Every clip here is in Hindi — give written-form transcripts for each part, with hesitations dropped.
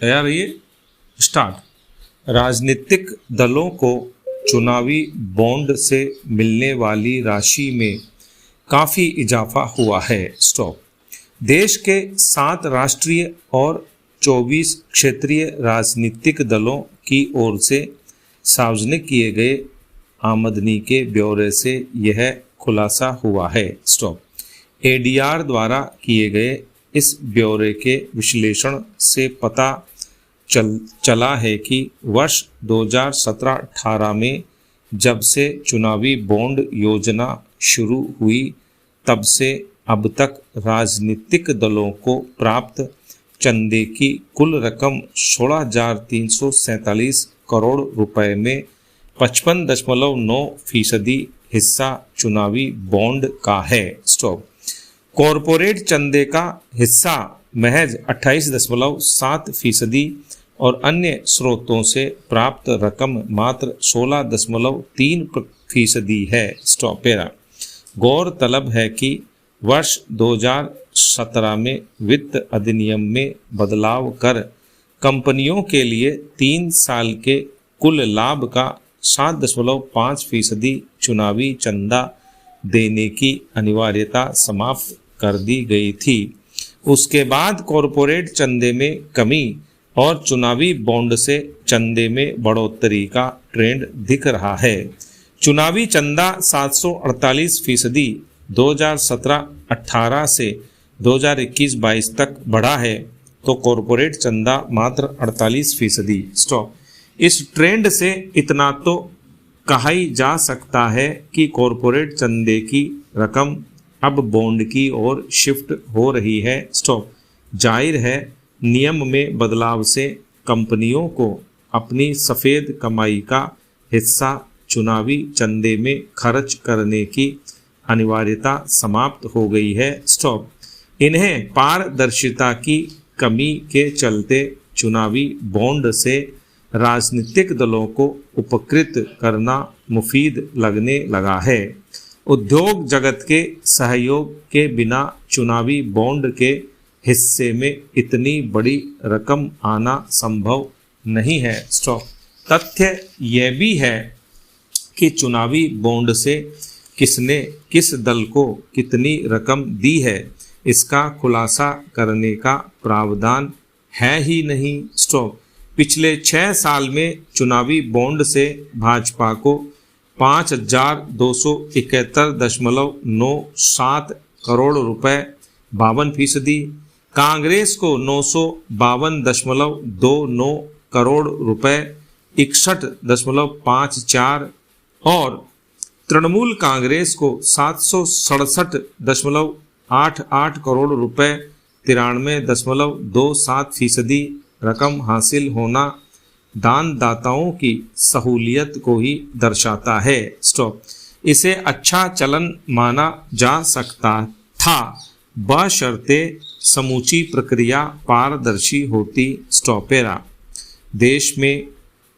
तैयार रहिए। स्टार्ट। राजनीतिक दलों को चुनावी बॉन्ड से मिलने वाली राशि में काफ़ी इजाफा हुआ है। स्टॉप। देश के 7 राष्ट्रीय और 24 क्षेत्रीय राजनीतिक दलों की ओर से सार्वजनिक किए गए आमदनी के ब्यौरे से यह खुलासा हुआ है। स्टॉप। एडीआर द्वारा किए गए इस ब्यौरे के विश्लेषण से पता चला है कि वर्ष 2017-18 में जब से चुनावी बॉन्ड योजना शुरू हुई तब से अब तक राजनीतिक दलों को प्राप्त चंदे की कुल रकम 16,347 करोड़ रुपए में 55.9% हिस्सा चुनावी बॉन्ड का है। स्टॉप। कॉरपोरेट चंदे का हिस्सा महज 28.7% और अन्य स्रोतों से प्राप्त रकम मात्र 16.3% है। स्टॉप। गौरतलब है कि वर्ष 2017 में वित्त अधिनियम में बदलाव कर कंपनियों के लिए 3 साल के कुल लाभ का 7.5% चुनावी चंदा देने की अनिवार्यता समाप्त कर दी गई थी। उसके बाद कॉरपोरेट चंदे में कमी और चुनावी बॉन्ड से चंदे में बढ़ोतरी का ट्रेंड दिख रहा है। चुनावी चंदा 748% 2017-18 से 2021-22 तक बढ़ा है तो कॉरपोरेट चंदा मात्र 48%। स्टॉप। इस ट्रेंड से इतना तो कहा ही जा सकता है कि कॉरपोरेट चंदे की रकम अब बॉन्ड की ओर शिफ्ट हो रही है। स्टॉप। जाहिर है नियम में बदलाव से कंपनियों को अपनी सफ़ेद कमाई का हिस्सा चुनावी चंदे में खर्च करने की अनिवार्यता समाप्त हो गई है। स्टॉप। इन्हें पारदर्शिता की कमी के चलते चुनावी बॉन्ड से राजनीतिक दलों को उपकृत करना मुफीद लगने लगा है। उद्योग जगत के सहयोग के बिना चुनावी बॉन्ड के हिस्से में इतनी बड़ी रकम आना संभव नहीं है। स्टॉप। तथ्य यह भी है कि चुनावी बॉन्ड से किसने किस दल को कितनी रकम दी है इसका खुलासा करने का प्रावधान है ही नहीं। स्टॉप। पिछले 6 साल में चुनावी बॉन्ड से भाजपा को 5,271.97 करोड़ रुपए 52%, कांग्रेस को 952.29 करोड़ रुपए 61.54 और तृणमूल कांग्रेस को 767.88 करोड़ रुपए 93.27% रकम हासिल होना दानदाताओं की सहूलियत को ही दर्शाता है। स्टॉप। इसे अच्छा चलन माना जा सकता था बशर्ते समूची प्रक्रिया पारदर्शी होती। स्टॉपेरा। देश में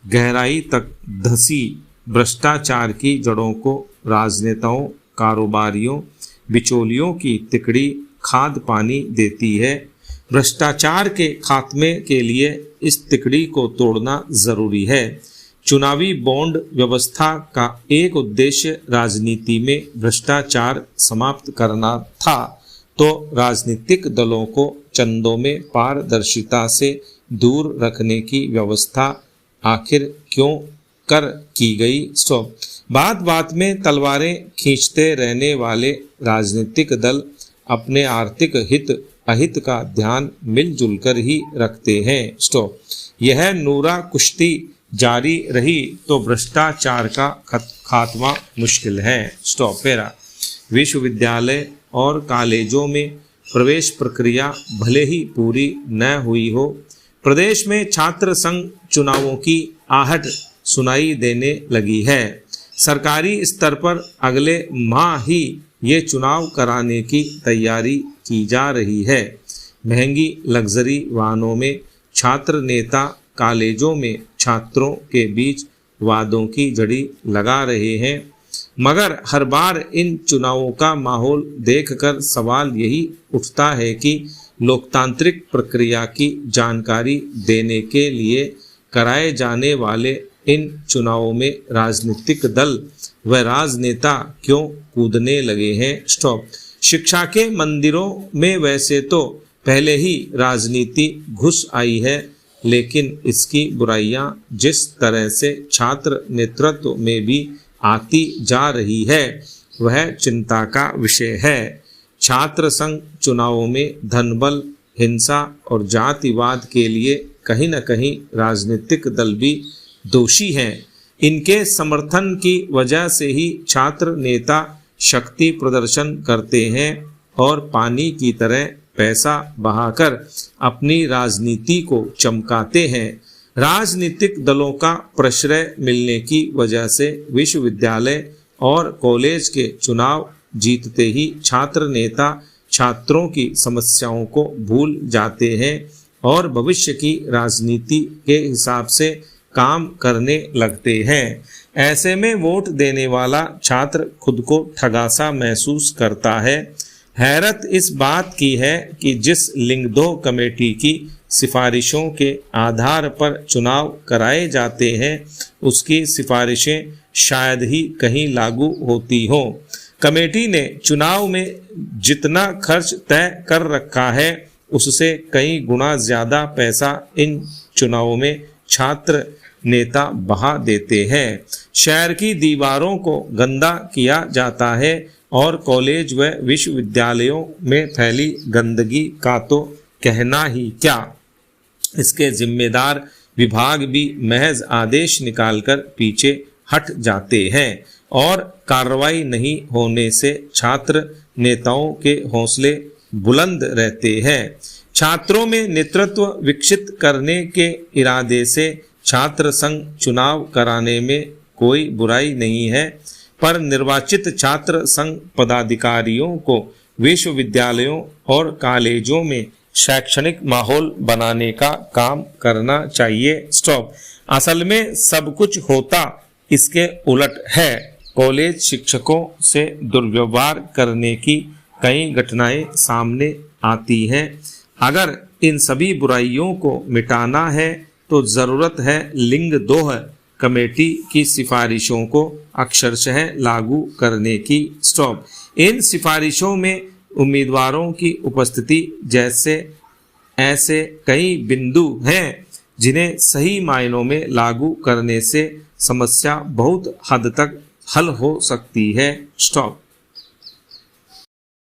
गहराई तक धंसी भ्रष्टाचार की जड़ों को राजनेताओं, कारोबारियों, बिचौलियों की तिकड़ी खाद पानी देती है। भ्रष्टाचार के खात्मे के लिए इस तिकड़ी को तोड़ना जरूरी है। चुनावी बॉन्ड व्यवस्था का एक उद्देश्य राजनीति में भ्रष्टाचार समाप्त करना था तो राजनीतिक दलों को चंदों में पारदर्शिता से दूर रखने की व्यवस्था आखिर क्यों कर की गई। स्टॉप। बात बात में तलवारें खींचते रहने वाले राजनीतिक दल अपने आर्थिक हित अहित का ध्यान मिलजुल कर ही रखते हैं। स्टॉप। यह नूरा कुश्ती जारी रही तो भ्रष्टाचार का खात्मा मुश्किल है। स्टॉप। विश्वविद्यालय और कॉलेजों में प्रवेश प्रक्रिया भले ही पूरी न हुई हो, प्रदेश में छात्र संघ चुनावों की आहट सुनाई देने लगी है। सरकारी स्तर पर अगले माह ही ये चुनाव कराने की तैयारी की जा रही है। महंगी लग्जरी वाहनों में छात्र नेता कॉलेजों में छात्रों के बीच वादों की जड़ी लगा रहे हैं, मगर हर बार इन चुनावों का माहौल देखकर सवाल यही उठता है कि लोकतांत्रिक प्रक्रिया की जानकारी देने के लिए कराए जाने वाले इन चुनावों में राजनीतिक दल व राजनेता क्यों कूदने लगे हैं? स्टॉप। शिक्षा के मंदिरों में वैसे तो पहले ही राजनीति घुस आई है, लेकिन इसकी बुराइयां जिस तरह से छात्र नेतृत्व में भी आती जा रही है वह चिंता का विषय है। छात्र संघ चुनावों में धनबल, हिंसा और जातिवाद के लिए कहीं न कहीं राजनीतिक दल भी दोषी हैं। इनके समर्थन की वजह से ही छात्र नेता शक्ति प्रदर्शन करते हैं और पानी की तरह पैसा बहाकर अपनी राजनीति को चमकाते हैं। राजनीतिक दलों का प्रश्रय मिलने की वजह से विश्वविद्यालय और कॉलेज के चुनाव जीतते ही छात्र नेता छात्रों की समस्याओं को भूल जाते हैं और भविष्य की राजनीति के हिसाब से काम करने लगते हैं। ऐसे में वोट देने वाला छात्र खुद को ठगा-सा महसूस करता है। हैरत इस बात की है कि जिस लिंगदो कमेटी की सिफारिशों के आधार पर चुनाव कराए जाते हैं उसकी सिफारिशें शायद ही कहीं लागू होती हों। कमेटी ने चुनाव में जितना खर्च तय कर रखा है उससे कई गुना ज़्यादा पैसा इन चुनावों में छात्र नेता बहा देते हैं। शहर की दीवारों को गंदा किया जाता है और कॉलेज व विश्वविद्यालयों में फैली गंदगी का तो कहना ही क्या। इसके जिम्मेदार विभाग भी महज आदेश निकालकर पीछे हट जाते हैं और कार्रवाई नहीं होने से छात्र नेताओं के हौसले बुलंद रहते हैं। छात्रों में नेतृत्व विकसित करने के इरादे से छात्र संघ चुनाव कराने में कोई बुराई नहीं है, पर निर्वाचित छात्र संघ पदाधिकारियों को विश्वविद्यालयों और कॉलेजों में शैक्षणिक माहौल बनाने का काम करना चाहिए। स्टॉप। असल में सब कुछ होता इसके उलट है। कॉलेज शिक्षकों से दुर्व्यवहार करने की कई घटनाएं सामने आती हैं। अगर इन सभी बुराइयों को मिटाना है तो ज़रूरत है लिंगदोह कमेटी की सिफारिशों को अक्षरशः लागू करने की। स्टॉप। इन सिफारिशों में उम्मीदवारों की उपस्थिति जैसे ऐसे कई बिंदु हैं जिन्हें सही मायनों में लागू करने से समस्या बहुत हद तक हल हो सकती है। स्टॉप।